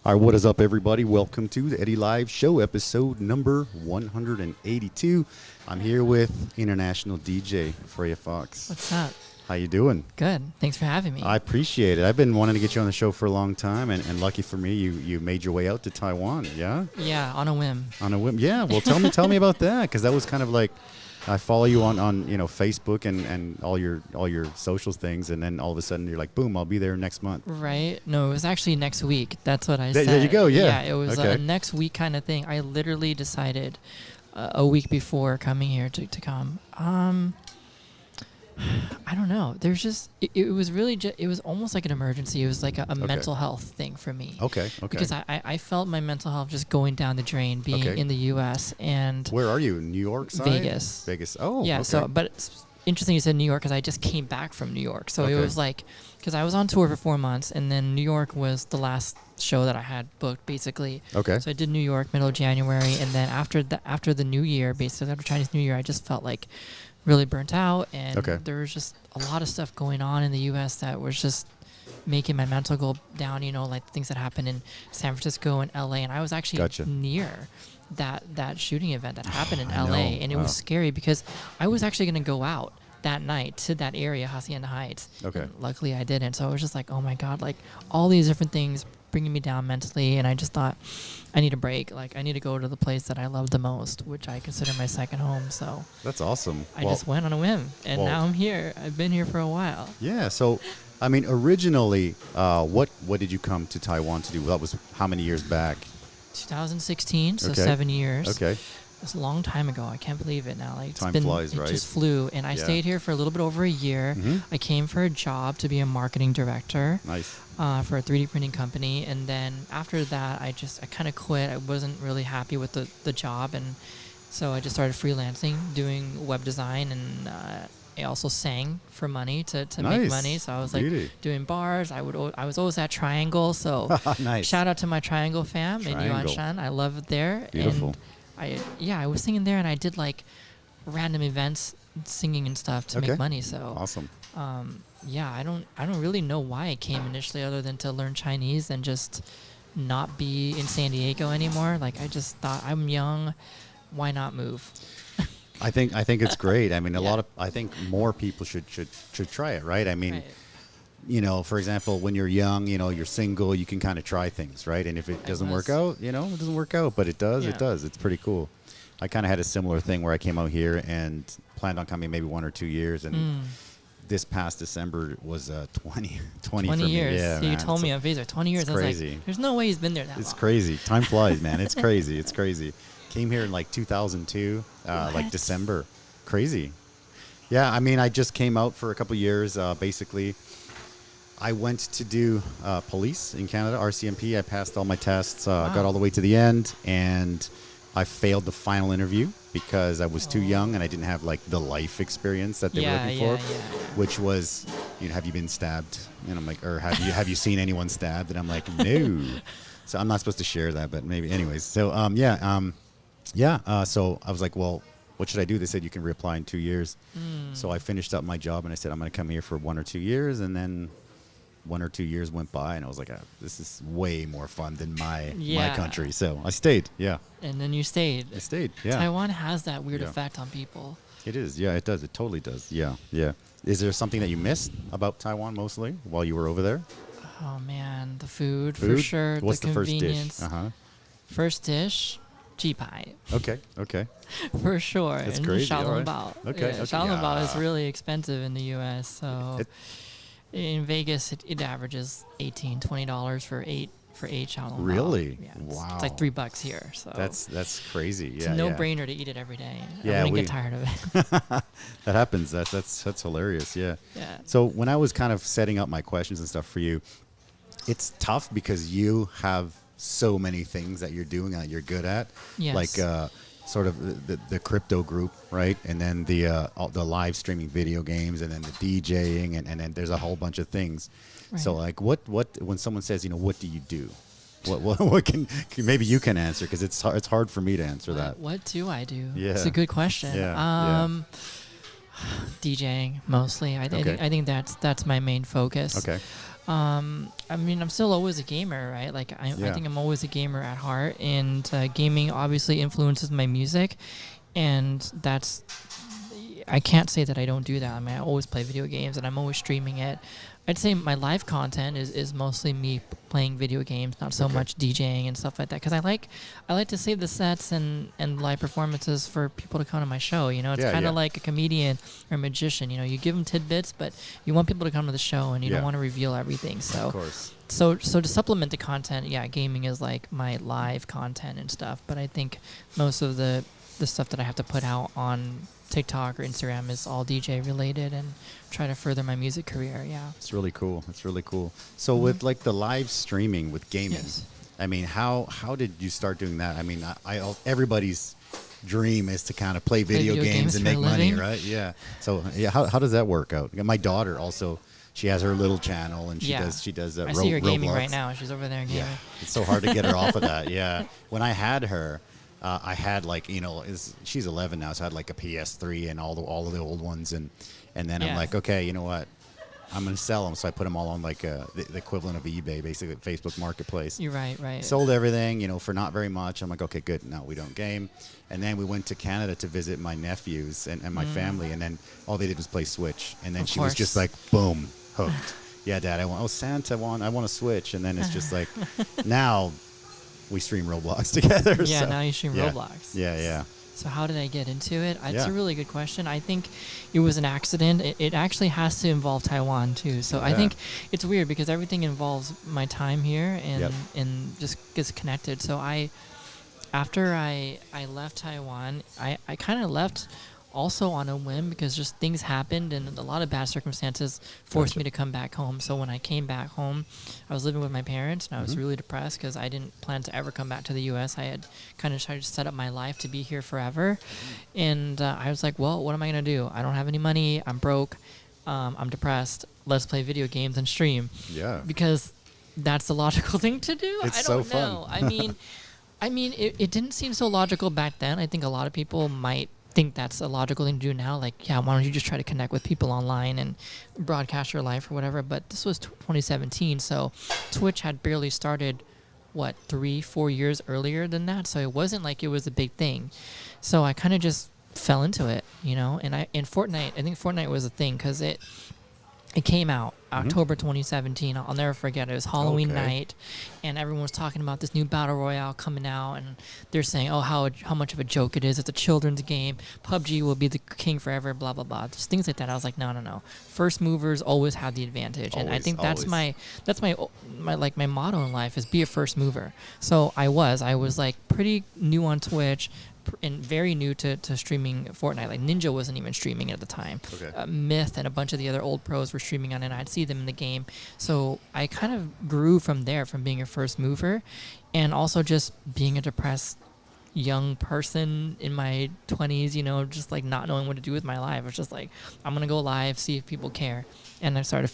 All right, what is up, everybody? Welcome to the Eddy Live Show, episode number 182. I'm here with international DJ Freya Fox. What's up? How you doing? Good. Thanks for having me. I appreciate it. I've been wanting to get you on the show for a long time, and lucky for me, you made your way out to Taiwan. Yeah. Yeah, on a whim. On a whim. Yeah. Well, tell me about that, because that was kind of like. I follow you on Facebook and all your social things, and then all of a sudden you're like, boom, I'll be there next month. Right? No, it was actually next week. That's what I said. There you go. Yeah. Yeah, it was a next week kind of thing. I literally decided a week before coming here to come. I don't know. There's just it was really it was almost like an emergency. It was like a mental health thing for me. Okay. Because I felt my mental health just going down the drain being in the U.S. and where are you? New York side? Vegas. Vegas. Oh. Yeah. Okay. So, but it's interesting you said New York because I just came back from New York. So it was like because I was on tour for 4 months and then New York was the last show that I had booked basically. Okay. So I did New York middle of January and then after the New Year, basically after Chinese New Year, I just felt like really burnt out and there was just a lot of stuff going on in the U.S. that was just making my mental go down, like things that happened in San Francisco and L.A. And I was actually near that shooting event that happened in L.A. And it was scary because I was actually going to go out that night to that area, Hacienda Heights. Okay. Luckily I didn't. So I was just like, oh my God, like all these different things bringing me down mentally. And I just thought I need a break. Like I need to go to the place that I love the most, which I consider my second home. So that's awesome. I just went on a whim and now I'm here. I've been here for a while. Yeah. So, I mean, originally, what did you come to Taiwan to do? That was how many years back? 2016. So 7 years. Okay. It's a long time ago. I can't believe it now. Like Time flies, right? It just flew. And I stayed here for a little bit over a year. Mm-hmm. I came for a job to be a marketing director. Nice. For a 3D printing company. And then after that, I kind of quit. I wasn't really happy with the job. And so I just started freelancing, doing web design. And I also sang for money to make money. So I was like doing bars. I was always at Triangle. So shout out to my Triangle fam in Yuanshan. I love it there. Beautiful. And I was singing there and I did like random events singing and stuff to make money. So awesome. I don't really know why I came initially other than to learn Chinese and just not be in San Diego anymore. Like I just thought I'm young, why not move? I think it's great. I mean, I think more people should try it, right? I mean, for example, when you're young, you're single, you can kind of try things, right? And if it doesn't work out, it doesn't work out, but it does, it does. It's pretty cool. I kind of had a similar thing where I came out here and planned on coming maybe 1 or 2 years, and this past December was 20 for me. Years. Yeah, so you told me on Facebook, 20 years. It's crazy. I was like, there's no way he's been there that long. It's crazy. Time flies, man. It's crazy. It's crazy. Came here in like 2002, like December. Crazy. Yeah, I mean, I just came out for a couple years, basically. I went to do police in Canada, RCMP. I passed all my tests, got all the way to the end, and I failed the final interview because I was too young and I didn't have like the life experience that they were looking for, which was, have you been stabbed? And I'm like, or have you seen anyone stabbed? And I'm like, no. So I'm not supposed to share that, but maybe anyways. So so I was like, well, what should I do? They said you can reapply in 2 years. So I finished up my job and I said I'm going to come here for 1 or 2 years, and then 1 or 2 years went by, and I was like, this is way more fun than my country. So I stayed, And then you stayed. I stayed, yeah. Taiwan has that weird effect on people. It is, yeah, it does. It totally does, yeah. Is there something that you missed about Taiwan mostly while you were over there? Oh, man, the food? For sure. What's the convenience. first dish? First dish, ji pai. Okay. For sure. That's and crazy, xiaolongbao. Okay. Xiaolongbao is really expensive in the U.S., so... In Vegas, it averages $18, $20 for eight xiaolongbao. Really? Yeah, wow. It's like $3 here. So that's crazy. Yeah, it's a no-brainer to eat it every day. Yeah, I wouldn't get tired of it. That happens. That's hilarious. Yeah. Yeah. So when I was kind of setting up my questions and stuff for you, it's tough because you have so many things that you're doing that you're good at. Yes. Like sort of the crypto group, right? And then the live streaming video games, and then the DJing, and then there's a whole bunch of things. Right. So like, what when someone says, what do you do? What can maybe you can answer, because it's hard for me to answer that. What do I do? Yeah. It's a good question. Yeah. DJing mostly. I think that's my main focus. Okay. I mean, I'm still always a gamer, right? Like, I think I'm always a gamer at heart, and gaming obviously influences my music, and I can't say that I don't do that. I mean, I always play video games, and I'm always streaming it. I'd say my live content is mostly me playing video games, not so much DJing and stuff like that. Because I like to save the sets and live performances for people to come to my show. You know, it's kind of like a comedian or a magician. You know, you give them tidbits, but you want people to come to the show, and you don't want to reveal everything. So, of course. So to supplement the content, gaming is like my live content and stuff. But I think most of the stuff that I have to put out on TikTok or Instagram is all DJ related, and try to further my music career. It's really cool. So with like the live streaming with gaming, I mean, how did you start doing that? I mean, everybody's dream is to kind of play video games and make money, right? So how does that work out? My daughter also, she has her little channel, and she does I see her gaming right now. She's over there gaming. It's so hard to get her off of that. When I had her, I had like, she's 11 now, so I had like a PS3 and all of the old ones, and then I'm like, okay, you know what, I'm gonna sell them. So I put them all on like the equivalent of eBay, basically Facebook Marketplace. You're right. Sold everything, for not very much. I'm like, okay, good. No, we don't game. And then we went to Canada to visit my nephews and my family, and then all they did was play Switch. And then she was just like, boom, hooked. Yeah, Dad, I want a Switch. And then it's just like, now we stream Roblox together. Now you stream Roblox. Yeah. So how did I get into it? It's a really good question. I think it was an accident. It actually has to involve Taiwan too. So I think it's weird because everything involves my time here and just gets connected. So after I left Taiwan, I kind of left also on a whim because just things happened and a lot of bad circumstances forced me to come back home. So when I came back home, I was living with my parents, and I was really depressed because I didn't plan to ever come back to the U.S. I had kind of tried to set up my life to be here forever. And I was like, well, what am I going to do? I don't have any money. I'm broke. I'm depressed. Let's play video games and stream. Yeah. Because that's the logical thing to do. It's I don't so know. fun. I mean, it didn't seem so logical back then. I think a lot of people might think that's a logical thing to do now. Like, why don't you just try to connect with people online and broadcast your life or whatever? But this was 2017, so Twitch had barely started, 3-4 years earlier than that. So it wasn't like it was a big thing. So I kind of just fell into it, and Fortnite, I think Fortnite was a thing because it came out October 2017. I'll never forget it. It was Halloween night, and everyone was talking about this new battle royale coming out, and they're saying, oh, how much of a joke it is. It's a children's game. PUBG will be the king forever, blah, blah, blah. Just things like that. I was like, no. First movers always have the advantage. And I think that's my motto in life is be a first mover. So I was like pretty new on Twitch, and very new to streaming Fortnite. Like Ninja wasn't even streaming at the time. Myth and a bunch of the other old pros were streaming on it, and I'd see them in the game. So I kind of grew from there, from being a first mover, and also just being a depressed young person in my 20s, just like not knowing what to do with my life. I was just like, I'm going to go live, see if people care. And I started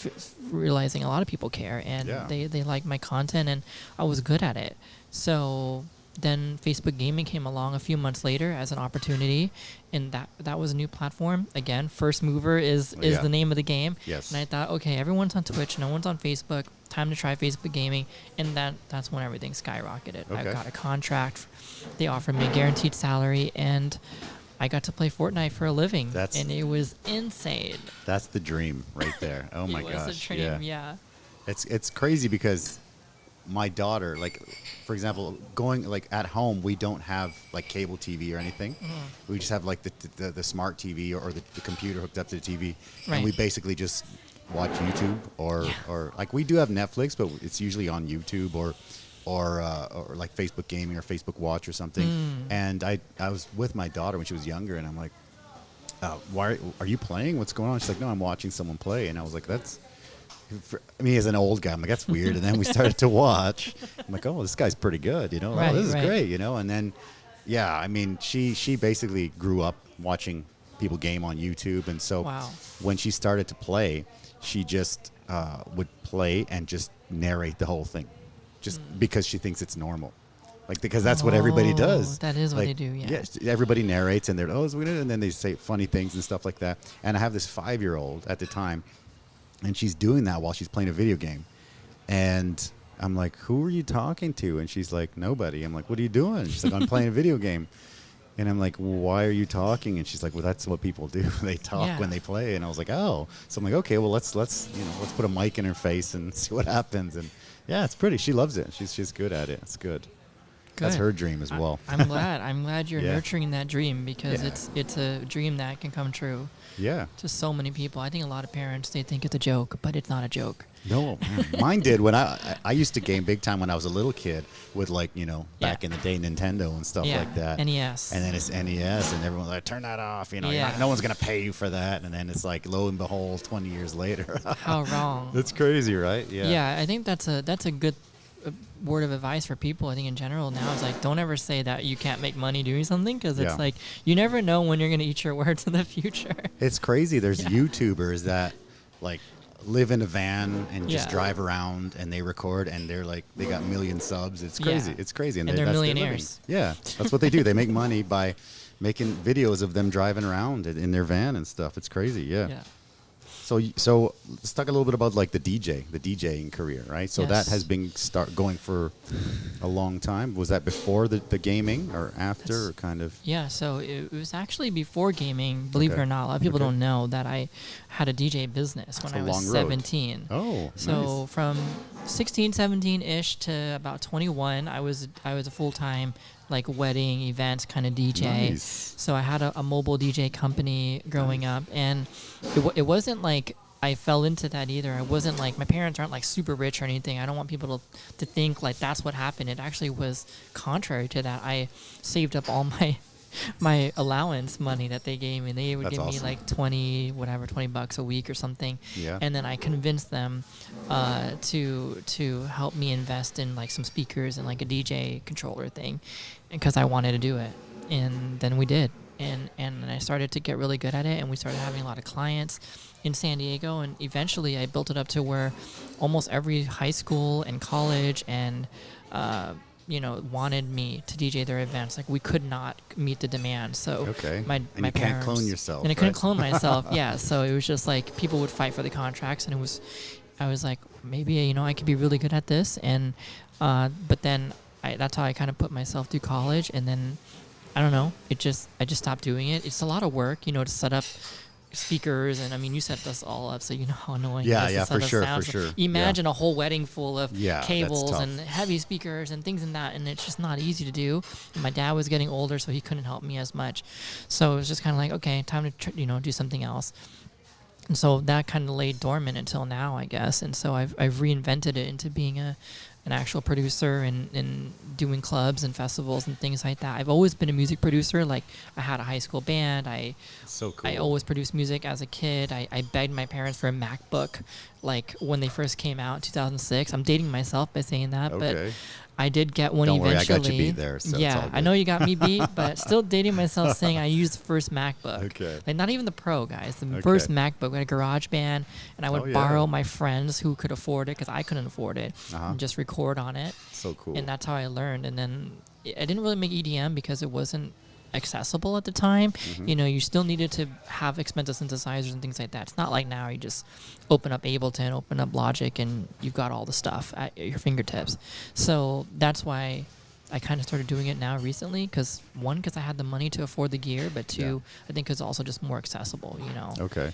realizing a lot of people care, and they like my content, and I was good at it. So then Facebook Gaming came along a few months later as an opportunity, and that was a new platform. Again, first mover is the name of the game. Yes. And I thought, okay, everyone's on Twitch, no one's on Facebook. Time to try Facebook Gaming, and that's when everything skyrocketed. I got a contract. They offered me a guaranteed salary, and I got to play Fortnite for a living, and it was insane. That's the dream right there. Oh my gosh. It was a dream, yeah. It's crazy because my daughter, like, for example, going like at home, we don't have like cable TV or anything. We just have like the smart TV or the computer hooked up to the TV, and we basically just watch YouTube or like we do have Netflix, but it's usually on YouTube or like Facebook Gaming or Facebook Watch or something. And I was with my daughter when she was younger, and I'm like, why are you playing? What's going on? She's like, no, I'm watching someone play. And I was like, as an old guy, I'm like, that's weird. And then we started to watch. I'm like, oh, this guy's pretty good, Right, this is great, And then, she basically grew up watching people game on YouTube. And so when she started to play, she just would play and just narrate the whole thing, just because she thinks it's normal. Like, because that's what everybody does. That is what they do, yeah. Yes, everybody narrates, and and then they say funny things and stuff like that. And I have this 5-year-old at the time, and she's doing that while she's playing a video game. And I'm like, who are you talking to? And she's like, nobody. I'm like, what are you doing? She's like, I'm playing a video game. And I'm like, why are you talking? And she's like, well, that's what people do. They talk when they play. And I was like, oh. So I'm like, okay, well, let's put a mic in her face and see what happens. And yeah, it's pretty. She loves it. She's good at it. It's good. That's her dream as well. I'm glad you're nurturing that dream, because it's a dream that can come true. Yeah. To so many people. I think a lot of parents, they think it's a joke, but it's not a joke. No, mine did. When I used to game big time when I was a little kid with, like, back in the day, Nintendo and stuff like that. NES. And then it's NES, and everyone's like, turn that off. No one's going to pay you for that. And then it's like, lo and behold, 20 years later. How wrong. That's crazy, right? Yeah. Yeah, I think that's a good word of advice for people. I think in general now is like, don't ever say that you can't make money doing something, because it's like, you never know when you're going to eat your words in the future. It's crazy. There's YouTubers that, like, live in a van and just drive around, and they record, and they're like, they got million subs. It's crazy. It's crazy. And they're millionaires. Yeah, that's what they do. They make money by making videos of them driving around in their van and stuff. It's crazy. Yeah. So let's talk a little bit about, like, the DJing career, right? So that has been going for a long time. Was that before the gaming or after, or kind of? Yeah, so it was actually before gaming, believe it or not. A lot of people don't know that I had a DJ business when I was 17. Oh, so from 16, 17-ish to about 21, I was a full-time, like, wedding events kind of DJ. Nice. So I had a mobile DJ company growing up, and it wasn't like I fell into that either. I wasn't like, my parents aren't like super rich or anything. I don't want people to think like that's what happened. It actually was contrary to that. I saved up all my allowance money that they gave me. They would give me like $20 a week or something. Yeah. And then I convinced them to help me invest in, like, some speakers and, like, a DJ controller thing, because I wanted to do it. And then we did. And I started to get really good at it, and we started having a lot of clients in San Diego, and eventually I built it up to where almost every high school and college and wanted me to DJ their events. Like, we could not meet the demand. So my you parents, can't clone yourself. And I couldn't clone myself. Yeah. So it was just like people would fight for the contracts, and I was like, maybe I could be really good at this. And but then that's how I kind of put myself through college, and then I don't know. I just stopped doing it. It's a lot of work, to set up speakers, and I mean, you set this all up, so you know how annoying it is to set up sounds. Imagine a whole wedding full of cables and heavy speakers and things and that, and it's just not easy to do. And my dad was getting older, so he couldn't help me as much. So it was just kind of like, okay, time to do something else. And so that kind of lay dormant until now, I guess. And so I've reinvented it into being an actual producer and doing clubs and festivals and things like that. I've always been a music producer. Like, I had a high school band. So cool. I always produced music as a kid. I begged my parents for a MacBook, like, when they first came out in 2006. I'm dating myself by saying that, but I did get one eventually. Don't worry, I got you beat there. So yeah, I know you got me beat, but still dating myself saying I used the first MacBook. Okay. Like, not even the Pro, guys. The first MacBook. We had a garage band, and I would borrow my friends who could afford it, because I couldn't afford it, and just record on it. So cool. And that's how I learned. And then I didn't really make EDM because it wasn't accessible at the time. You still needed to have expensive synthesizers and things like that. It's not like now you just open up Ableton, open up Logic, and you've got all the stuff at your fingertips. So that's why I kind of started doing it now recently, because I had the money to afford the gear, but two, I think it's also just more accessible, Okay.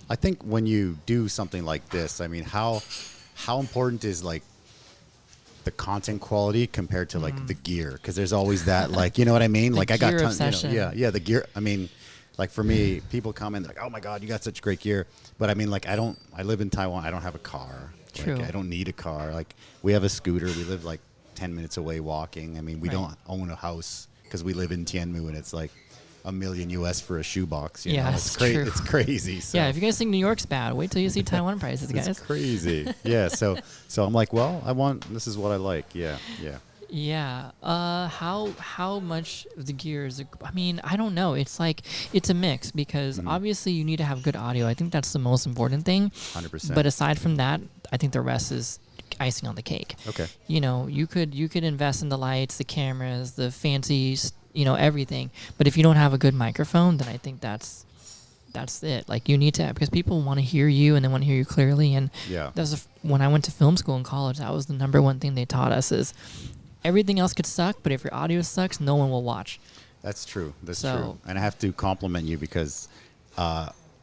I think when you do something like this, I mean, how important is, like, the content quality compared to, like, the gear? Because there's always that, like, you know what I mean? Like, I got tons, the gear. I mean, like, for me, people comment like, oh my God, you got such great gear. But I mean, like, I live in Taiwan. I don't have a car. True. Like, I don't need a car. Like, we have a scooter. We live like 10 minutes away walking. I mean, we don't own a house because we live in Tianmu, and it's like $1 million US for a shoebox. You know? It's true. It's crazy. So. Yeah, if you guys think New York's bad, wait till you see Taiwan prices, guys. It's crazy. Yeah. So I'm like, well, this is what I like. Yeah. Yeah. How much of the gear is? I mean, I don't know. It's like it's a mix, because obviously you need to have good audio. I think that's the most important thing. 100%. But aside from that, I think the rest is icing on the cake. Okay. You could invest in the lights, the cameras, the fancy, everything. But if you don't have a good microphone, then I think that's that's it. Like, you need to, because people want to hear you and they want to hear you clearly. And when I went to film school in college, that was the number one thing they taught us is everything else could suck, but if your audio sucks, no one will watch. That's true. That's true. And I have to compliment you because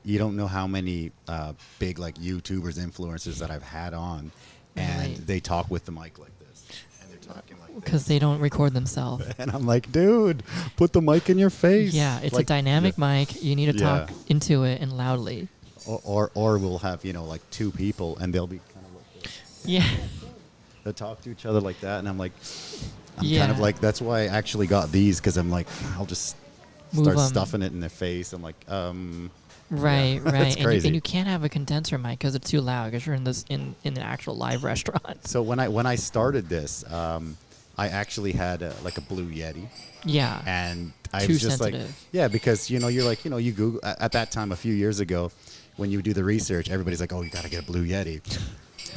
you don't know how many big like YouTubers, influencers that I've had on, and they talk with the mic like this, and they're talking like because they don't record themselves. And I'm like, dude, put the mic in your face. Yeah, it's like, a dynamic mic. You need to talk into it and loudly. Or we'll have like two people, and they'll be kind of like this. Yeah. They'll talk to each other like that, and I'm like, kind of like, that's why I actually got these, because I'm like, I'll just start stuffing it in their face. I'm like, Right. That's crazy. And you can't have a condenser mic because it's too loud because you're in an actual live restaurant. So when I started this, I actually had a Blue Yeti. Yeah. And I was just sensitive. like, yeah, because you're like, you Google at that time a few years ago, when you do the research, everybody's like, oh, you got to get a Blue Yeti.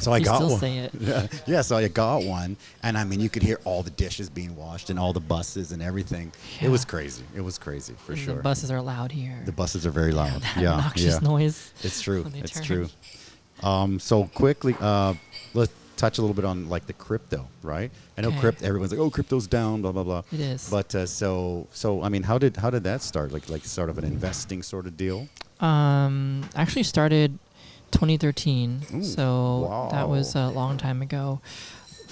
So I got one. Say it. Yeah, so I got one, and I mean, you could hear all the dishes being washed and all the buses and everything. Yeah. It was crazy for sure. The buses are loud here. The buses are very loud. Yeah, obnoxious noise. It's true. It's true. So quickly, let's touch a little bit on like the crypto, right? I know everyone's like, oh, crypto's down, blah blah blah. It is. But so I mean, how did that start? Like sort of an investing sort of deal? Actually started 2013. Ooh, so that was a long time ago.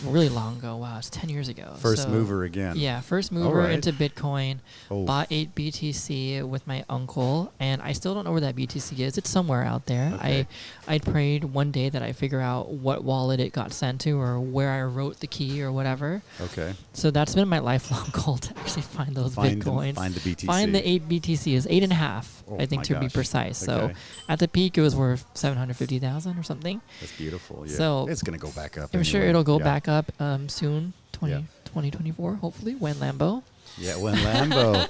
Really long ago. Wow, it's 10 years ago. First mover again. Yeah, first mover into Bitcoin. Bought 8 BTC with my uncle, and I still don't know where that BTC is. It's somewhere out there. Okay. I prayed one day that I figure out what wallet it got sent to or where I wrote the key or whatever. Okay. So that's been my lifelong goal to actually find those Bitcoins. Find the BTC. Find the 8 BTC is 8.5, I think, to be precise. Okay. So at the peak, it was worth 750,000 or something. That's beautiful. Yeah. So it's gonna go back up. I'm sure it'll go back up soon, 2024, hopefully, when Lambo. Yeah, when Lambo,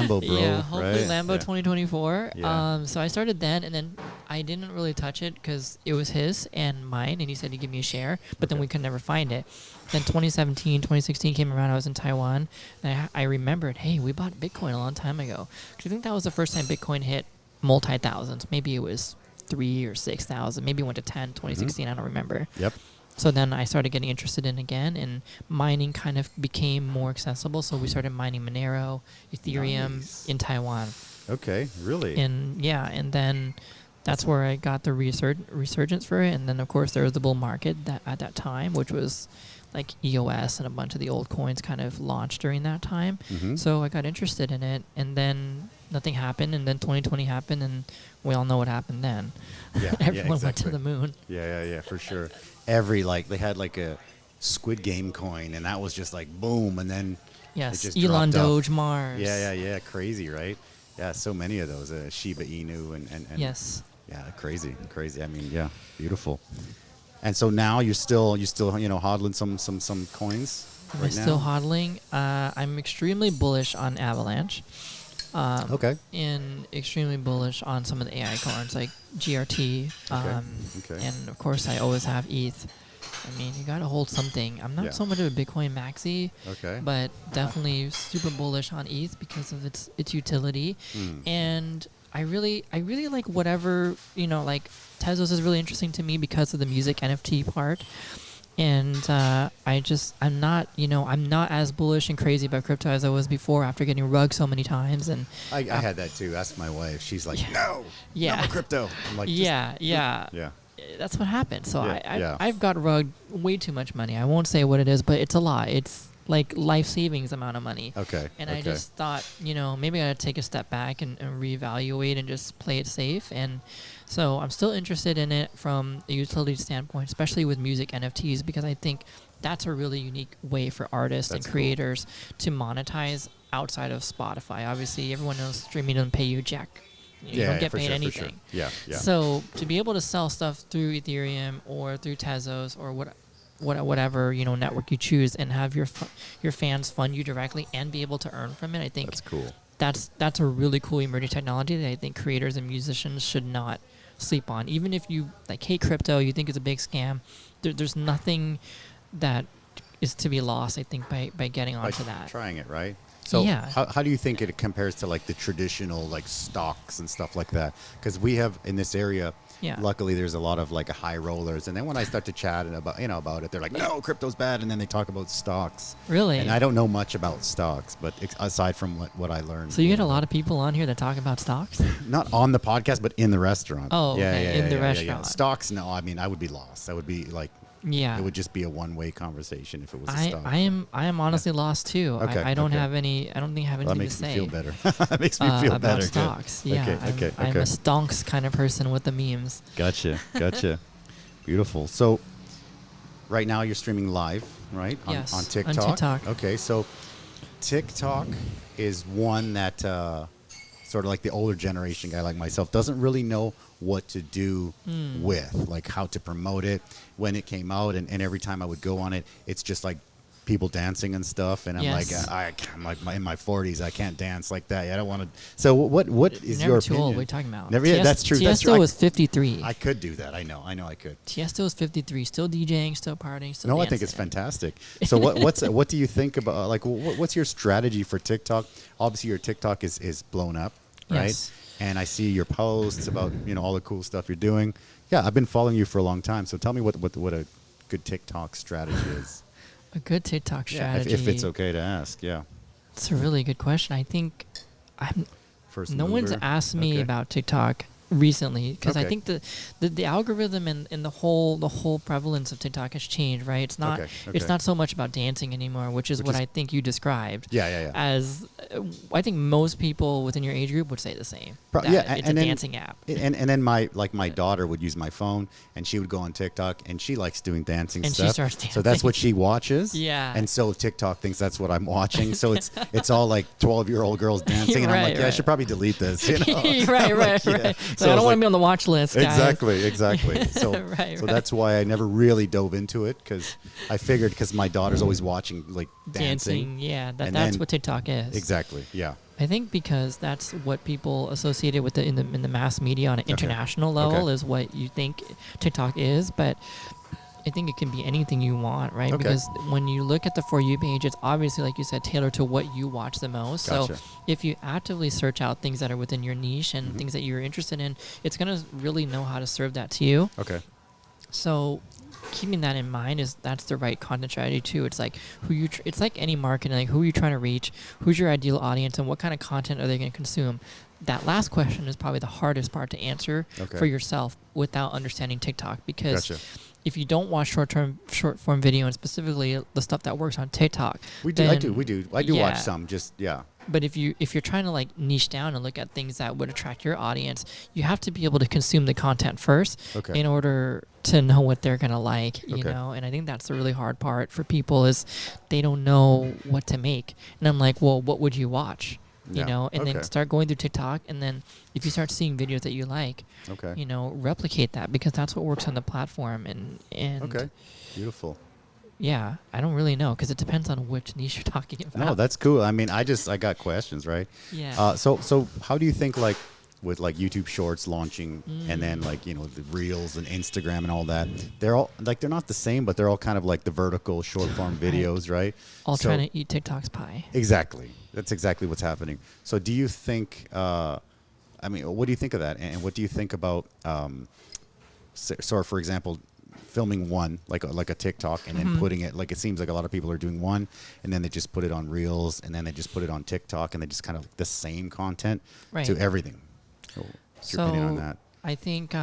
bro. Yeah, hopefully right? Lambo 2024. Yeah. So I started then, and then I didn't really touch it because it was his and mine, and he said he'd give me a share, but then we could never find it. Then 2017, 2016 came around, I was in Taiwan, and I remembered, hey, we bought Bitcoin a long time ago. Because I think that was the first time Bitcoin hit multi-thousands. Maybe it was 3,000 or 6,000. Maybe it went to 10, 2016, I don't remember. Yep. So then I started getting interested in again, and mining kind of became more accessible. So we started mining Monero, Ethereum in Taiwan. Okay, really? And then that's where I got the resurgence for it. And then, of course, there was the bull market at that time, which was like EOS and a bunch of the old coins kind of launched during that time. Mm-hmm. So I got interested in it, and then nothing happened, and then 2020 happened, and we all know what happened then. Yeah, Everyone went to the moon. Yeah, for sure. They had like a Squid Game coin, and that was just like boom, and then yes, it just Elon dropped Doge off. Mars. Yeah, crazy, right? Yeah, so many of those Shiba Inu and yes. Yeah, crazy. I mean, yeah, beautiful. And so now you're still hodling some coins. Am right I still now? hodling? I'm extremely bullish on Avalanche. Okay. And extremely bullish on some of the AI coins like GRT. Okay. And of course, I always have ETH. I mean, you got to hold something. I'm not so much of a Bitcoin maxi, but definitely super bullish on ETH because of its utility. And I really like whatever, like Tezos is really interesting to me because of the music NFT part. And I'm not as bullish and crazy about crypto as I was before after getting rugged so many times. And I had that too. Ask my wife. She's like, no crypto. I'm like, yeah. That's what happened. So I've got rugged way too much money. I won't say what it is, but it's a lot. It's like life savings amount of money. Okay. And I just thought, maybe I gotta take a step back and reevaluate and just play it safe. And so I'm still interested in it from a utility standpoint, especially with music NFTs, because I think that's a really unique way for artists and creators to monetize outside of Spotify. Obviously, everyone knows streaming doesn't pay you jack. You don't get paid anything. Yeah. So to be able to sell stuff through Ethereum or through Tezos or whatever network you choose, and have your fans fund you directly and be able to earn from it, I think that's cool. That's a really cool emerging technology that I think creators and musicians should not sleep on. Even if you hate crypto, you think it's a big scam, there's nothing that is to be lost, I think, by getting onto that. Trying it, right? So how do you think it compares to like the traditional like stocks and stuff like that? Because we have in this area, luckily there's a lot of like high rollers. And then when I start to chat about, about it, they're like, no, crypto's bad. And then they talk about stocks. Really? And I don't know much about stocks, but aside from what I learned. So you get a lot of people on here that talk about stocks? Not on the podcast, but in the restaurant. Oh, okay. In the restaurant. Yeah. Stocks, no, I mean, I would be lost. I would be like, it would just be a one-way conversation if it was a stock. I am honestly lost too. Okay, I don't think I have anything to say. That makes me feel better. That makes me feel about better. Stocks. Good. Yeah, Okay. I'm a stonks kind of person with the memes. Gotcha. Beautiful. So right now you're streaming live, right? Yes, on TikTok. on TikTok. Okay, so TikTok is one that sort of like the older generation guy like myself doesn't really know what to do with, like how to promote it when it came out, and every time I would go on it, it's just like people dancing and stuff, and I'm like in my 40s, I can't dance like that. I don't want to. So what is Never your too opinion? old. What are you talking about? Never. Yeah, that's true. Tiesto was 53. I could do that. I know I could. Tiesto is 53. Still DJing, still partying, still No, dancing. I think it's fantastic. So what do you think about, like, what's your strategy for TikTok? Obviously, your TikTok is blown up, right? Yes. And I see your posts about all the cool stuff you're doing. Yeah, I've been following you for a long time. So tell me what a good TikTok strategy is. A good TikTok strategy. If it's okay to ask, It's a really good question. I think no one's asked me about TikTok recently, because I think the algorithm and the whole prevalence of TikTok has changed, right? It's not it's not so much about dancing anymore, which is what I think you described. Yeah. As I think most people within your age group would say the same. It's a dancing app. And then my daughter would use my phone, and she would go on TikTok, and she likes doing dancing and stuff. She starts dancing. So that's what she watches. Yeah. And so TikTok thinks that's what I'm watching. So it's all like 12-year-old girls dancing, and I'm like, I should probably delete this. Right. So I don't want to be on the watch list, guys. Exactly. So so that's why I never really dove into it, because I figured, because my daughter's always watching like dancing. Yeah, that's what TikTok is. Exactly. Yeah. I think because that's what people associated with in the mass media on an international level is what you think TikTok is, but I think it can be anything you want, right? Okay. Because when you look at the For You page, it's obviously, like you said, tailored to what you watch the most. Gotcha. So if you actively search out things that are within your niche and things that you're interested in, it's going to really know how to serve that to you. Okay. So keeping that in mind that's the right content strategy too. It's like it's like any marketing, like who are you trying to reach, who's your ideal audience, and what kind of content are they going to consume. That last question is probably the hardest part to answer for yourself without understanding TikTok, because if you don't watch short form video, and specifically the stuff that works on TikTok, I do watch some, But if you're trying to like niche down and look at things that would attract your audience, you have to be able to consume the content first in order to know what they're gonna like, you know. And I think that's the really hard part for people, is they don't know what to make. And I'm like, well, what would you watch? You know, and then start going through TikTok, and then if you start seeing videos that you like, replicate that, because that's what works on the platform. And beautiful. Yeah, I don't really know, because it depends on which niche you're talking about. No, that's cool. I mean, I got questions, right? Yeah. So how do you think, like, with like YouTube Shorts launching, and then like the Reels and Instagram and all that, they're all like, they're not the same, but they're all kind of like the vertical short form videos, right? All trying to eat TikTok's pie. Exactly. That's exactly what's happening. So do you think? I mean, what do you think of that? And what do you think about? So, for example, filming one like a TikTok, and then putting it, like, it seems like a lot of people are doing one, and then they just put it on Reels, and then they just put it on TikTok, and they just kind of the same content to everything. What's your opinion on that? I think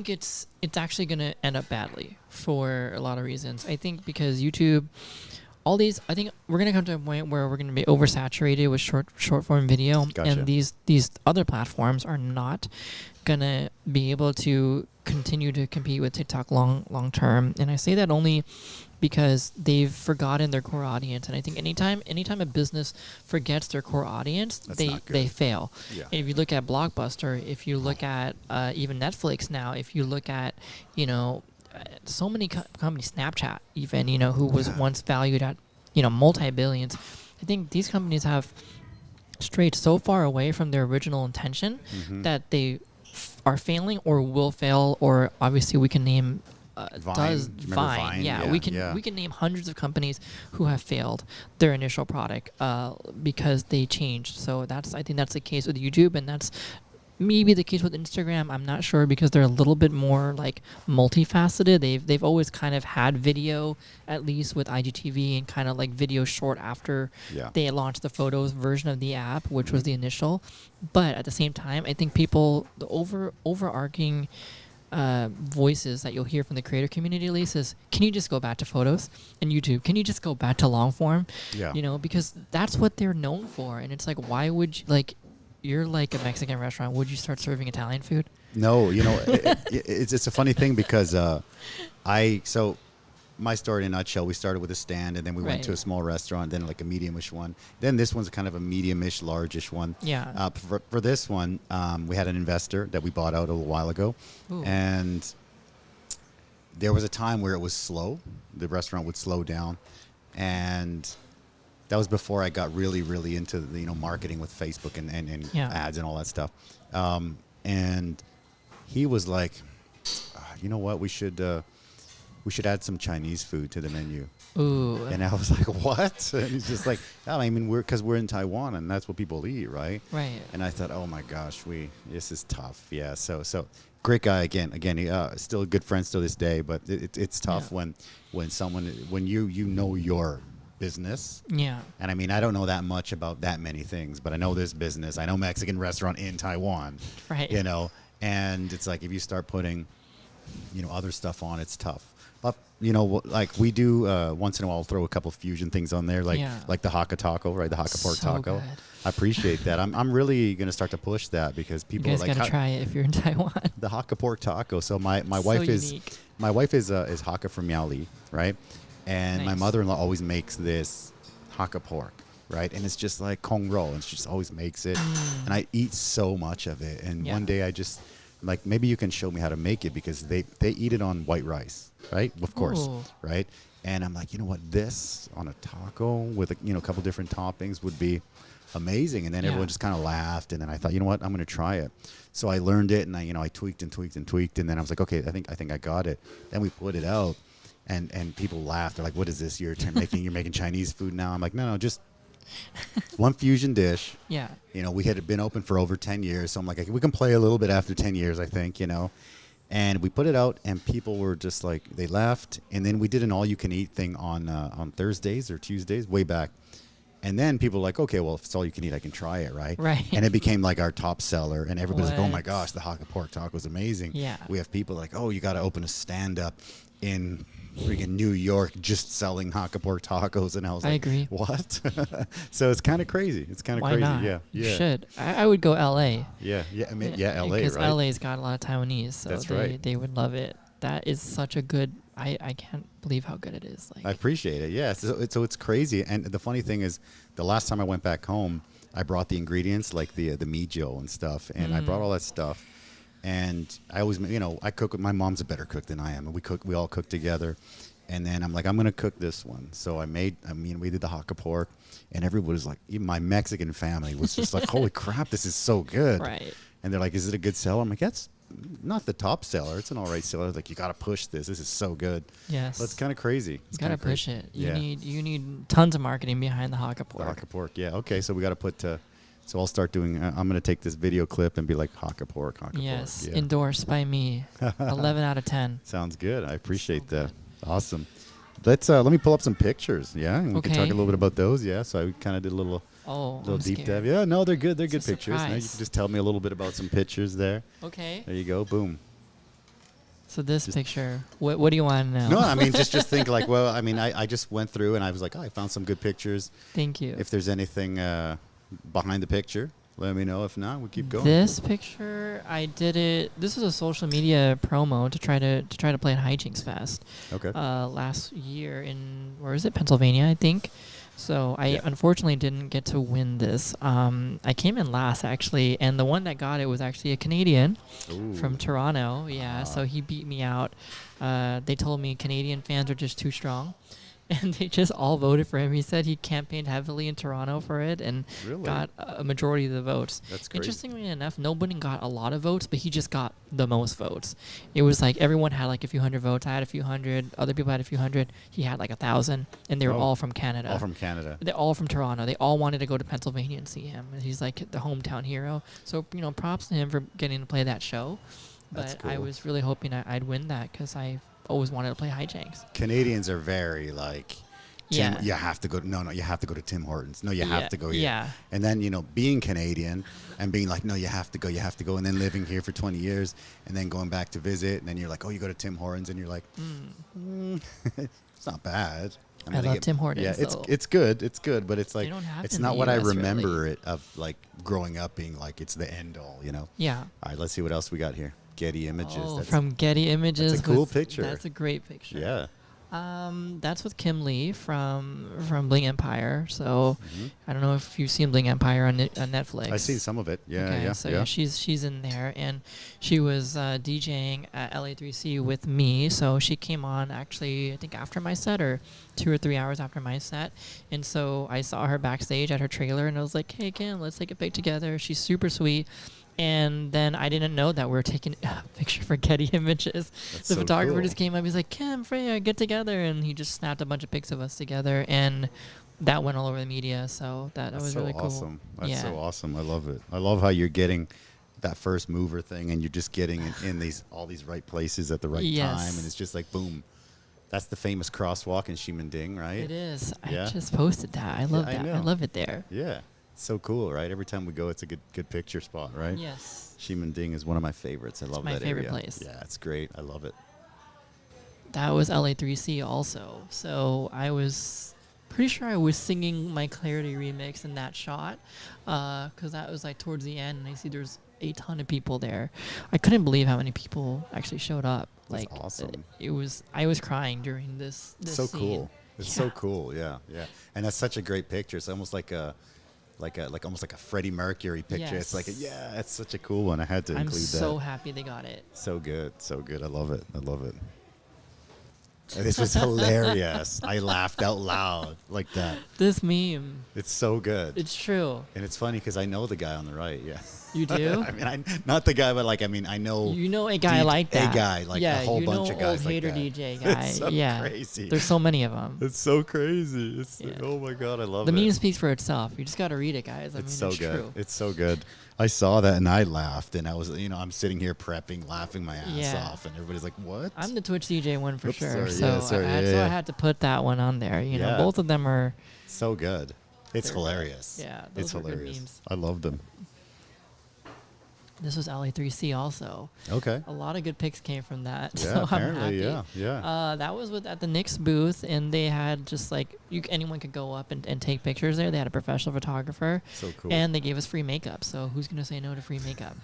it's actually going to end up badly for a lot of reasons. I think because YouTube, I think we're going to come to a point where we're going to be oversaturated with short form video, and these other platforms are not going to be able to continue to compete with TikTok long term. And I say that only because they've forgotten their core audience. And I think anytime a business forgets their core audience, they fail. Yeah. And if you look at Blockbuster, if you look at even Netflix now, if you look at, so many companies, Snapchat even, who was once valued at, multi-billions, I think these companies have strayed so far away from their original intention that they are failing or will fail, or obviously we can name does Vine. Yeah, we can name hundreds of companies who have failed their initial product because they changed. So I think that's the case with YouTube, and that's maybe the case with Instagram. I'm not sure because they're a little bit more like multifaceted. They've always kind of had video, at least with IGTV, and kind of like video short after they launched the photos version of the app, which was the initial. But at the same time, I think the overarching voices that you'll hear from the creator community, at least, is, can you just go back to photos? And YouTube, can you just go back to long form? Yeah. You know, because that's what they're known for. And it's like, why would you, like, you're like a Mexican restaurant, would you start serving Italian food? No, you know, it's a funny thing because so my story in a nutshell, we started with a stand, and then we went to a small restaurant, then like a medium-ish one. Then this one's kind of a medium-ish, large-ish one. Yeah. For this one, we had an investor that we bought out a little while ago. Ooh. And there was a time where it was slow. The restaurant would slow down. And that was before I got really, really into the, marketing with Facebook and ads and all that stuff. And he was like, you know what, we should add some Chinese food to the menu. Ooh. And I was like, what? And he's just like, oh, I mean, because we're in Taiwan and that's what people eat, right? Right. And I thought, oh my gosh, this is tough. Yeah. So great guy again. Still a good friend still this day, but it's tough when you know your business. Yeah. And I mean, I don't know that much about that many things, but I know this business. I know Mexican restaurant in Taiwan. Right. And it's like if you start putting, other stuff on, it's tough. But like we do once in a while, we'll throw a couple fusion things on there, like the Hakka taco, right? The Hakka pork taco. Good. I appreciate that. I'm really gonna start to push that because people you guys like gotta try it if you're in Taiwan. The Hakka pork taco. So my wife is Hakka from Miaoli, right? And my mother-in-law always makes this Hakka pork, right? And it's just like kong roll, and she just always makes it. And I eat so much of it. And one day I just, like, maybe you can show me how to make it because they eat it on white rice, right? Of course, right? And I'm like, you know what? This on a taco with a couple different toppings would be amazing. And then everyone just kind of laughed. And then I thought, you know what? I'm going to try it. So I learned it, and I tweaked and tweaked and tweaked. And then I was like, okay, I think I got it. Then we put it out. And people laughed. They're like, "What is this? You're making Chinese food now?" I'm like, "No, just one fusion dish." Yeah. We had been open for over 10 years, so I'm like, we can play a little bit after 10 years, I think, And we put it out, and people were just like, they laughed. And then we did an all-you-can-eat thing on Thursdays or Tuesdays, way back. And then people were like, okay, well, if it's all you can eat, I can try it, right? Right. And it became like our top seller, and everybody's like, oh my gosh, the Hakka pork taco is amazing. Yeah. We have people like, oh, you got to open a stand-up in freaking New York just selling Hakka pork tacos, and I was like, I agree. What? So it's kind of crazy. It's kind of crazy. Not? Yeah. You should. I would go LA. Yeah. I mean, LA, because right? LA's got a lot of Taiwanese, so that's right. They would love it. That is such a good. I can't believe how good it is. Like, I appreciate it. Yeah. So it's crazy. And the funny thing is, the last time I went back home, I brought the ingredients like the mijo and stuff, and I brought all that stuff. And I always, I cook with my mom's a better cook than I am, and we all cook together. And then I'm like, I'm gonna cook this one. So we did the Hakka pork, and everybody was like, even my Mexican family was just like, holy crap, this is so good. Right. And they're like, is it a good seller? I'm like, that's not the top seller. It's an all right seller. Like, you gotta push this. This is so good. Yes. But it's kind of crazy. You gotta push it. You need tons of marketing behind the Hakka pork. The Hakka pork. Yeah. Okay. So we gotta put. So I'll start doing. I'm gonna take this video clip and be like Hakka pork. Yes. Yeah. Endorsed by me. 11 out of 10. Sounds good. I appreciate that. Good. Awesome. Let me pull up some pictures. Yeah, and we can talk a little bit about those. Yeah, so I kind of did a little deep dive. Yeah, no, they're good. They're good pictures. Now you can just tell me a little bit about some pictures there. Okay. There you go. Boom. So this picture, what do you want to know? No, I mean, just think like, well, I mean, I just went through and I was like, I found some good pictures. Thank you. If there's anything behind the picture, let me know. If not, we'll keep going. This picture, I did it. This is a social media promo to try to play at Hijinks Fest. Okay. Last year in Pennsylvania, I think. So I unfortunately didn't get to win this. I came in last actually, and the one that got it was actually a Canadian from Toronto. Yeah, so he beat me out. They told me Canadian fans are just too strong. and they just all voted for him. He said he campaigned heavily in Toronto for it and got a majority of the votes. That's great. Interestingly enough, nobody got a lot of votes, but he just got the most votes. It was like everyone had like a few hundred votes. I had a few hundred. Other people had a few hundred. He had like 1,000, and they were all from Canada. All from Canada. They're all from Toronto. They all wanted to go to Pennsylvania and see him. And he's like the hometown hero. So, props to him for getting to play that show. That's But cool. I was really hoping I'd win that because I always wanted to play hijinks. Canadians are very like, Tim, Yeah. you have to go. No, you have to go to Tim Hortons. No, you have to go here. Yeah. And then being Canadian and being like, no, you have to go, and then living here for 20 years, and then going back to visit, and then you're like, oh, you go to Tim Hortons, and you're like, it's not bad. I love Tim Hortons. Yeah, it's good, but it's like don't have it's in not the what I US, remember really. it of like growing up being like it's the end all. Yeah. All right, let's see what else we got here. Getty Images. Oh, That's from Getty Images. that's a cool picture. That's a great picture. Yeah. That's with Kim Lee from Bling Empire. So I don't know if you've seen Bling Empire on Netflix. I see some of it. Yeah, Okay, yeah. so yeah. she's in there, and she was DJing at LA3C with me. So she came on actually, I think after my set or 2 or 3 hours after my set, and so I saw her backstage at her trailer, and I was like, "Hey Kim, let's take a pic together." She's super sweet. And then I didn't know that we were taking a picture for Getty Images. That's The so photographer cool. just came up. He's like, Kim, Freya, get together. And he just snapped a bunch of pics of us together. And that went all over the media. So that That's was so really cool. awesome. That's yeah. so awesome. I love it. I love how you're getting that first mover thing, and you're just getting in all these right places at the right Yes. time, and it's just like boom. That's the famous crosswalk in Ximending, right? It is. Yeah. I just posted that. I love I that. I know. love it there. Yeah. It's so cool, right? Every time we go, it's a good picture spot, right? Yes. Ximending is one of my favorites. I love my that favorite area. place. Yeah, it's great. I love it. That was LA3C also. So I was pretty sure I was singing my Clarity remix in that shot because that was like towards the end, and I see there's a ton of people there. I couldn't believe how many people actually showed up. That's Like awesome. I was crying during this So scene. cool. It's so cool. Yeah, yeah. And that's such a great picture. It's almost like almost like a Freddie Mercury picture. It's like Yes. it's such a cool one. I had to I'm include so that. happy they got it. So good. I love it. And this was hilarious. I laughed out loud like that. This meme, It's so good. it's true. And it's funny because I know the guy on the right. Yeah. You do? I mean, not the guy, but I know. You know a guy like that. A guy, like yeah, a whole bunch of guys old like hater that. DJ guy. It's so yeah. crazy. There's so many of them. It's so crazy. It's Yeah. oh my god, I love The it. meme speaks for itself. You just got to read it, guys. It's so good. True. It's so good. I saw that and I laughed, and I was, I'm sitting here prepping, laughing my ass Yeah. off, and everybody's like, "What?" I'm the Twitch DJ one for Oops, sure. sorry. So, Yeah, sorry. I had to put that one on there. You know, Yeah. both of them are. So good. It's They're hilarious. good. Yeah, those It's were good hilarious. memes. I love them. This was LA3C also. Okay. A lot of good pics came from that. Yeah, so I'm apparently, happy. yeah. That was at the Knicks booth, and they had just like anyone could go up and take pictures there. They had a professional photographer, So cool. and they gave us free makeup. So who's gonna say no to free makeup?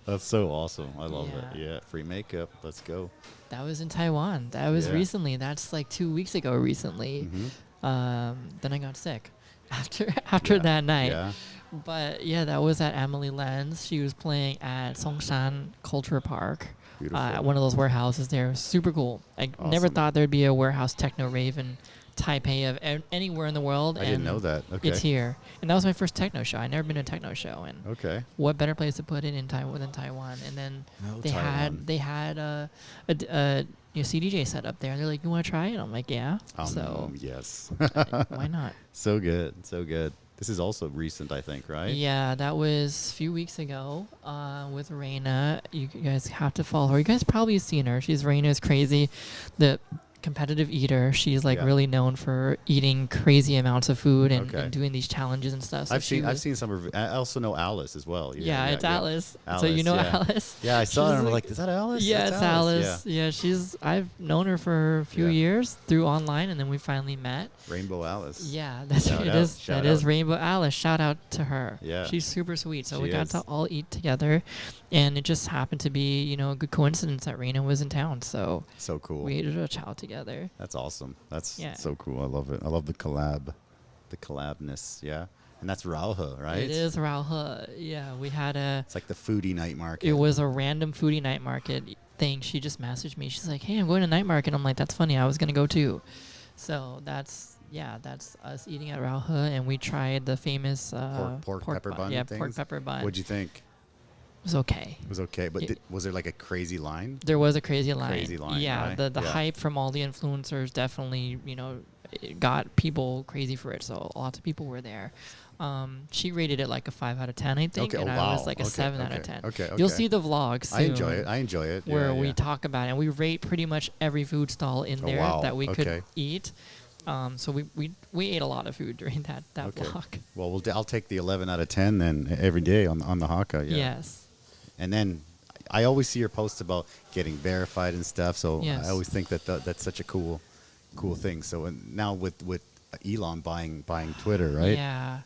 That's so awesome. I love it. Yeah. Yeah, free makeup. Let's go. That was in Taiwan. That was Yeah. recently. That's like 2 weeks ago. Recently. Then I got sick after Yeah. that night. Yeah. But yeah, that was at Emily Len's. She was playing at Songshan Culture Park. Beautiful. At one of those warehouses there. Super cool. I never Awesome. thought there'd be a warehouse techno rave in Taipei of anywhere in the world. I didn't know that. Okay. It's here. And that was my first techno show. I'd never been to a techno show. And Okay. what better place to put it in Taiwan than Taiwan? And then No, they Taiwan. had a CDJ set up there. They're like, "You want to try it?" I'm like, "Yeah." So yes. why not? So good. So good. This is also recent, I think, right? Yeah, that was a few weeks ago with Reina. You guys have to follow her. You guys probably seen her. Reina's crazy. The competitive eater. She's like Yeah. really known for eating crazy amounts of food and, Okay. and doing these challenges and stuff. So I've she seen some of. I also know Alice as well. Yeah, it's Alice. So you Alice, know yeah. Alice. Yeah, I saw her She's and I'm like- like, is that Alice? Yeah, That's it's Alice. Yeah, I've known her for a few Yeah. years through online, and then we finally met. Yeah. Rainbow Alice. Yeah, that's Shout it out, is. shout That is out. Rainbow Alice. Shout out to her. Yeah. She's super sweet. So She we got is. to all eat together, and it just happened to be, a good coincidence that Raina was in town. So So cool. we ate a chow together. That's awesome. That's Yeah. so cool. I love it. I love the collabness. Yeah. And that's Rauha, right? It is Rauha. Yeah, we had It's like the foodie night market. it was a random foodie night market thing. She just messaged me. She's like, "Hey, I'm going to night market." I'm like, "That's funny. I was gonna go too." So that's us eating at Rauha, and we tried the famous pork pepper bun. Yeah, things? pork pepper bun. What'd you think? It was okay. It was okay, but was there like a crazy line? There was a crazy line. Crazy line. Yeah, right? the hype from all the influencers definitely, it got people crazy for it. So lots of people were there. She rated it like a 5 out of 10, I think, and I was like a 7 out of 10. Okay. You'll see the vlog soon. I enjoy it. Where we talk about it, and we rate pretty much every food stall in there that we could eat. So we ate a lot of food during that vlog. Well, I'll take the 11 out of 10 then every day on the Hakka. Yeah. Yes. And then I always see your posts about getting verified and stuff. So yes. I always think that's such a cool thing. So now with Elon buying Twitter, right? Yeah.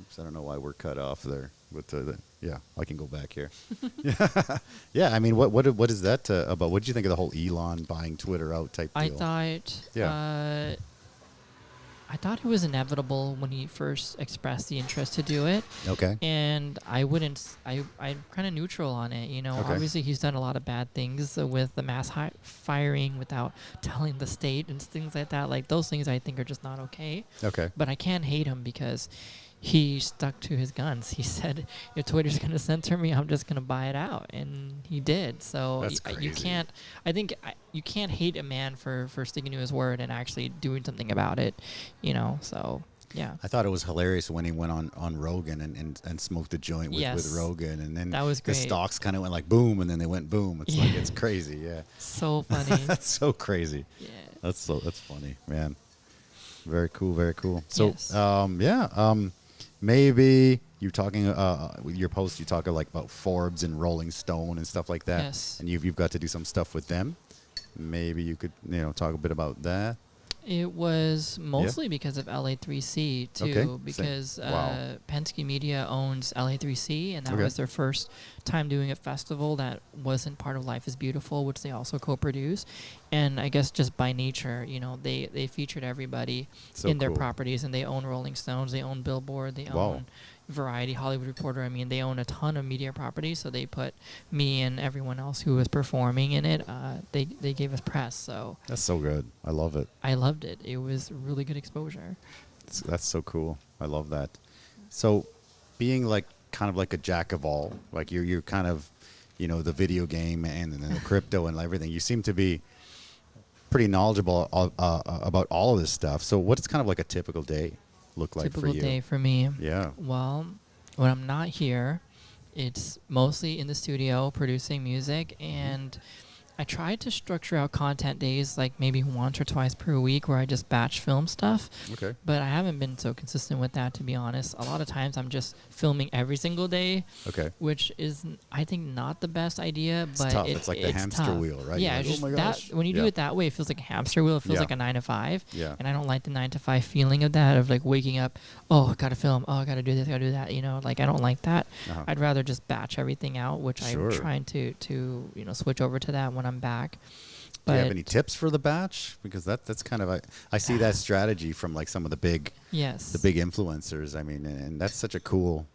Oops, I don't know why we're cut off there. With yeah, I can go back here. Yeah. I mean, what is that about? What did you think of the whole Elon buying Twitter out type deal? I thought it was inevitable when he first expressed the interest to do it. Okay. And I'm kind of neutral on it. Okay. Obviously he's done a lot of bad things with the mass firing without telling the state and things like that. Like those things I think are just not okay. Okay. But I can't hate him because he stuck to his guns. He said, if Twitter's going to censor me, I'm just going to buy it out. And he did. So that's crazy. You can't hate a man for sticking to his word and actually doing something about it, so yeah. I thought it was hilarious when he went on Rogan and smoked a joint with Rogan, and then that was great. The stocks kind of went like boom, and then they went boom. It's like, it's crazy. Yeah. So funny. That's so crazy. Yeah. That's funny, man. Very cool. Very cool. So, yes. Maybe you're talking with your post. You talk about Forbes and Rolling Stone and stuff like that. Yes. And you've got to do some stuff with them. Maybe you could talk a bit about that. It was mostly because of LA3C too, because Penske Media owns LA3C, and that was their first time doing a festival that wasn't part of Life is Beautiful, which they also co-produce. And I guess just by nature, they featured everybody in their properties, and they own Rolling Stones, they own Billboard, they own Variety, Hollywood Reporter. I mean, they own a ton of media properties, so they put me and everyone else who was performing in it. They gave us press, so that's so good. I love it. I loved it. It was really good exposure. That's so cool. I love that. So, being kind of like a jack of all, like you're kind of, the video game and then the crypto and everything. You seem to be pretty knowledgeable about all of this stuff. So, what's kind of like a typical day look like for you? Typical day for me. Yeah. Well, when I'm not here, it's mostly in the studio producing music, and I try to structure out content days like maybe once or twice per week where I just batch film stuff. Okay. But I haven't been so consistent with that, to be honest. A lot of times I'm just filming every single day. Okay. Which is, I think, not the best idea. But it's tough. It's like the hamster wheel, right? Yeah. Like, just that, when you do it that way, it feels like a hamster wheel. It feels like a 9 to 5. Yeah. And I don't like the 9 to 5 feeling of that, of like waking up, oh, I got to film. Oh, I got to do this. I got to do that. I don't like that. I'd rather just batch everything out, which I'm trying to switch over to that when I'm back. Do you have any tips for the batch? Because that's kind of I see that strategy from like some of the big influencers. I mean, and that's such a cool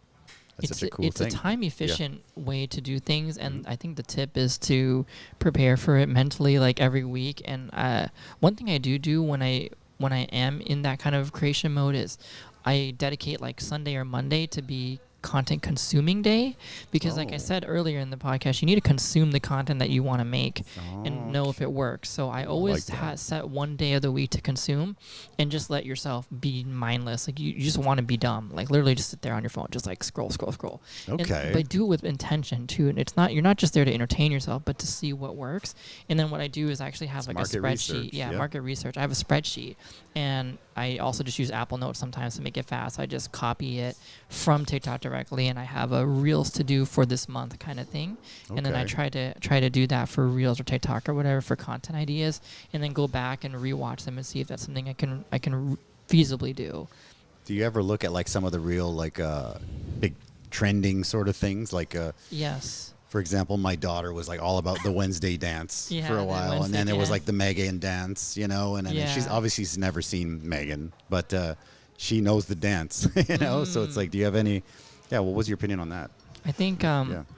thing. It's a time efficient way to do things, and I think the tip is to prepare for it mentally, like every week. And one thing I do when I am in that kind of creation mode is I dedicate like Sunday or Monday to be content consuming day, because like I said earlier in the podcast, you need to consume the content that you want to make and know if it works. So I always set one day of the week to consume and just let yourself be mindless. Like you just want to be dumb, like literally just sit there on your phone, just like scroll. Okay. But do it with intention too. And you're not just there to entertain yourself, but to see what works. And then what I do is actually have like a spreadsheet. Market research. I have a spreadsheet, and I also just use Apple Notes sometimes to make it fast. I just copy it from TikTok directly, and I have a Reels to do for this month kind of thing. And then I try to do that for Reels or TikTok or whatever for content ideas, and then go back and rewatch them and see if that's something I can feasibly do. Do you ever look at like some of the real like big trending sort of things like yes. For example, my daughter was like all about the Wednesday dance for a while, and then there was like the Megan dance, and then she's never seen Megan, but she knows the dance, So it's like, do you have any? Yeah, what was your opinion on that? I think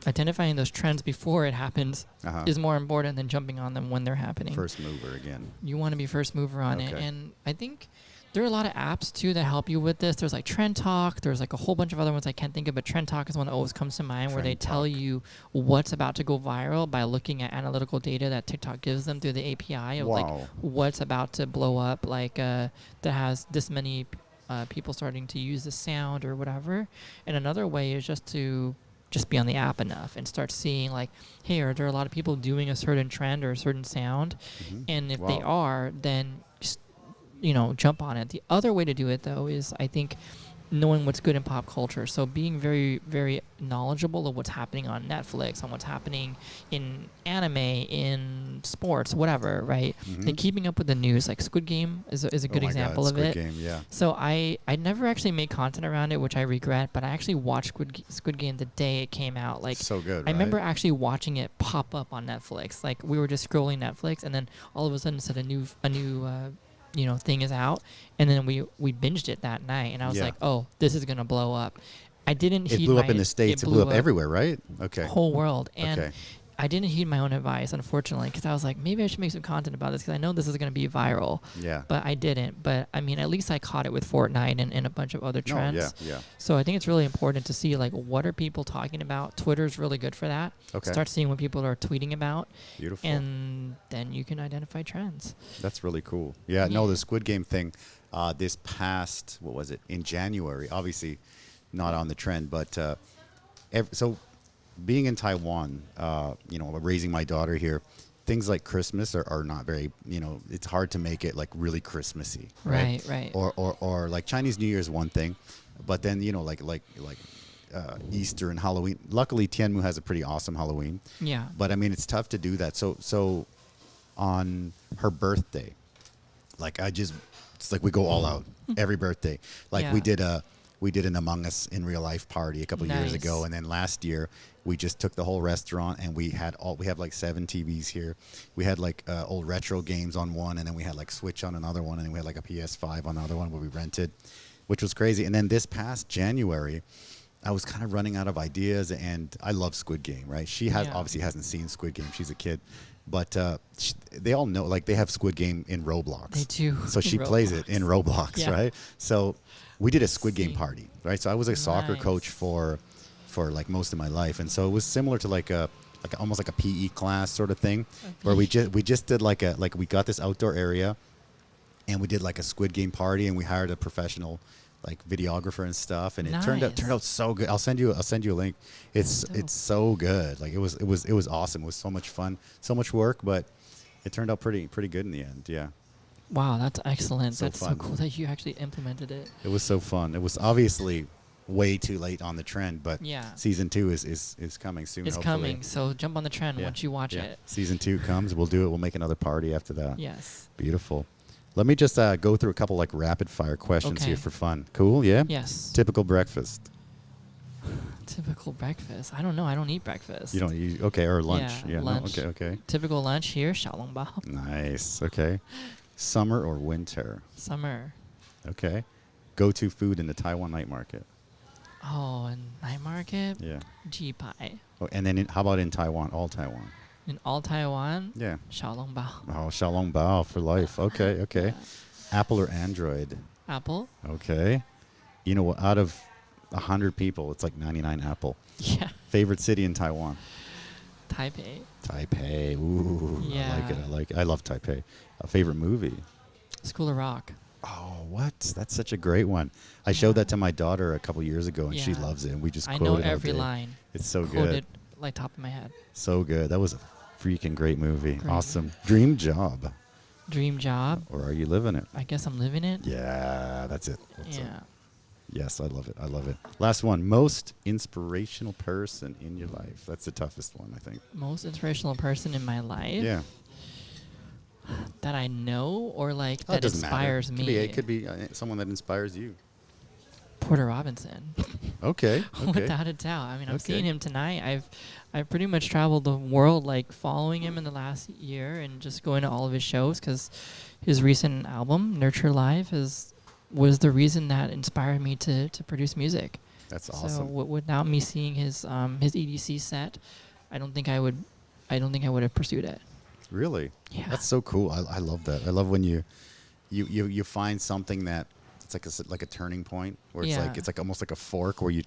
identifying those trends before it happens is more important than jumping on them when they're happening. First mover again. You want to be first mover on it. And I think there are a lot of apps, too, that help you with this. There's like Trend Talk. There's like a whole bunch of other ones I can't think of, but Trend Talk is one that always comes to mind, where they tell you what's about to go viral by looking at analytical data that TikTok gives them through the API of like what's about to blow up, like that has this many people starting to use the sound or whatever. And another way is just to be on the app enough and start seeing like, hey, are there a lot of people doing a certain trend or a certain sound? And if they are, then jump on it. The other way to do it, though, is I think knowing what's good in pop culture. So being very, very knowledgeable of what's happening on Netflix, on what's happening in anime, in sports, whatever, right? And keeping up with the news, like Squid Game is a good example of it. Squid Game, yeah. So I never actually made content around it, which I regret, but I actually watched Squid Game the day it came out. Like, so good, I remember actually watching it pop up on Netflix. Like, we were just scrolling Netflix, and then all of a sudden it said a new thing is out, and then we binged it that night, and I was like, oh, this is gonna blow up. I didn't heed. It blew up in the States. It blew up everywhere, right? Okay. Whole world. And I didn't heed my own advice, unfortunately, because I was like, maybe I should make some content about this because I know this is going to be viral. Yeah. But I didn't. But I mean, at least I caught it with Fortnite and a bunch of other trends. Yeah. So I think it's really important to see, like, what are people talking about? Twitter's really good for that. Okay. Start seeing what people are tweeting about. Beautiful. And then you can identify trends. That's really cool. Yeah. No, the Squid Game thing, this past, what was it, in January, obviously not on the trend, but so being in Taiwan, raising my daughter here, things like Christmas are not very, it's hard to make it like really Christmassy. Right. Or like Chinese New Year is one thing, but then, like Easter and Halloween. Luckily, Tianmu has a pretty awesome Halloween. Yeah. But I mean, it's tough to do that. So on her birthday, it's like we go all out every birthday. Like we did an Among Us in real life party a couple years ago, and then last year we just took the whole restaurant and we have like 7 TVs here. We had like old retro games on one, and then we had like Switch on another one, and then we had like a PS5 on another one where we rented, which was crazy. And then this past January, I was kind of running out of ideas, and I love Squid Game, right? She obviously hasn't seen Squid Game. She's a kid. But they all know, like, they have Squid Game in Roblox. They do. So she plays it in Roblox, right? So we did a Squid Game party, right? So I was a soccer coach for like most of my life, and so it was similar to like almost like a PE class sort of thing, where we just did like we got this outdoor area, and we did like a Squid Game party, and we hired a professional like videographer and stuff, and it turned out so good. I'll send you a link. It's so good. Like it was awesome. It was so much fun, so much work, but it turned out pretty good in the end. Yeah. Wow, that's excellent. So that's fun. so cool that you actually implemented it. It was so fun. It was obviously way too late on the trend, but season 2 is coming soon. It's hopefully. coming. So jump on the trend once you watch it. Season 2 comes, we'll do it. We'll make another party after that. Yes. Beautiful. Let me just go through a couple like rapid fire questions here for fun. Cool, yeah? Yes. Typical breakfast. Typical breakfast. I don't know. I don't eat breakfast. You don't eat, okay, or lunch. Yeah, lunch. No? Okay. Typical lunch here, 小笼包. Nice, okay. Summer or winter? Summer. Okay. Go-to food in the Taiwan night market? Oh, in night market? Yeah. Ji Pai. Oh, and then how about in Taiwan, all Taiwan? In all Taiwan? Yeah. 小笼包. Oh, 小笼包 for life. Okay. Yeah. Apple or Android? Apple. Okay. You know, out of 100 people, it's like 99 Apple. Yeah. Favorite city in Taiwan? Taipei. Ooh. Yeah. I like it. I love Taipei. Favorite movie? School of Rock. Oh, what? That's such a great one. I showed that to my daughter a couple years ago, and she loves it. And we just quote it all day. I know every line. It's so good. Quote it like top of my head. So good. That was a freaking great movie. Awesome. Dream job? Dream job? Or are you living it? I guess I'm living it. Yeah, that's it. Yeah. Yes, I love it. Last one. Most inspirational person in your life? That's the toughest one, I think. Most inspirational person in my life? Yeah. That I know, or like that inspires me? It could be someone that inspires you. Porter Robinson. Okay. Without a doubt. I mean, I'm seeing him tonight. I've pretty much traveled the world, like following him in the last year and just going to all of his shows, because his recent album, Nurture Live, was the reason that inspired me to produce music. That's awesome. So without me seeing his EDC set, I don't think I would have pursued it. Really? Yeah. That's so cool. I love that. I love when you find something that it's like a turning point where it's like almost like a fork where you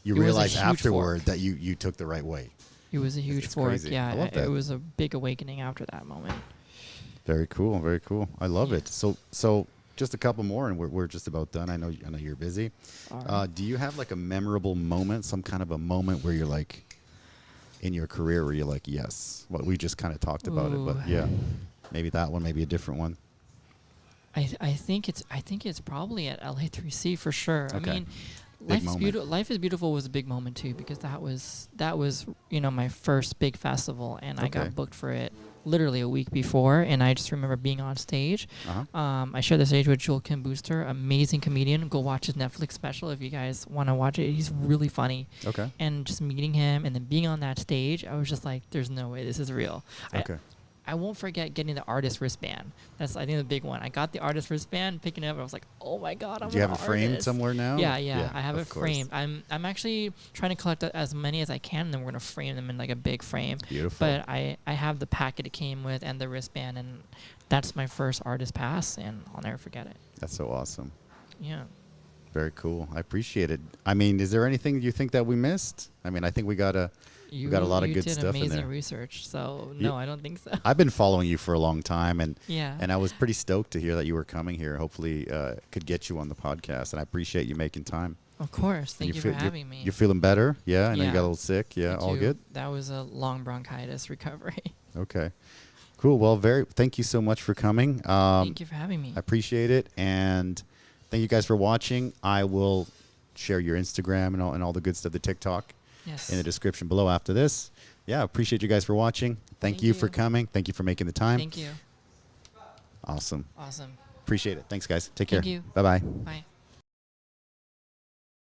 realize afterward that you took the right way. It was a huge fork. Crazy. Yeah, I love that. It was a big awakening after that moment. Very cool. Very cool. I love it. So just a couple more and we're just about done. I know you're busy. Right. Do you have like a memorable moment, some kind of a moment where you're like in your career where you're like, yes, well, we just kind of talked about it, but yeah, maybe that one, maybe a different one. I think it's probably at LA3C for sure. Okay. I mean, Life is Beautiful was a big moment too, because that was my first big festival, and I got booked for it literally a week before, and I just remember being on stage. I shared the stage with Joel Kim Booster, amazing comedian. Go watch his Netflix special if you guys want to watch it. He's really funny. Okay. And just meeting him and then being on that stage, I was just like, there's no way this is real. Okay. I won't forget getting the artist wristband. That's, I think, the big one. I got the artist wristband, picking it up, and I was like, "Oh my god, I'm Do you have an it framed artist. somewhere now? Yeah, I have it framed. I'm actually trying to collect as many as I can, and then we're gonna frame them in like a big frame. Beautiful. But I have the packet it came with and the wristband, and that's my first artist pass, and I'll never forget it. That's so awesome. Yeah. Very cool. I appreciate it. I mean, is there anything you think that we missed? I mean, I think we got a lot of good stuff in there. You did amazing research, so no, I don't think so. I've been following you for a long time, and and I was pretty stoked to hear that you were coming here. Hopefully, could get you on the podcast, and I appreciate you making time. Of course, thank you for having me. You're feeling better? Yeah, I know you got a little sick. Yeah, all good. That was a long bronchitis recovery. Okay, cool. Well, thank you so much for coming. Thank you for having me. I appreciate it, and thank you guys for watching. I will share your Instagram and all the good stuff, the TikTok. Yes. In the description below after this. Yeah, appreciate you guys for watching. Thank you for coming. Thank you for making the time. Thank you. Awesome. Awesome. Appreciate it. Thanks, guys. Take care. Thank you. Bye-bye. Bye.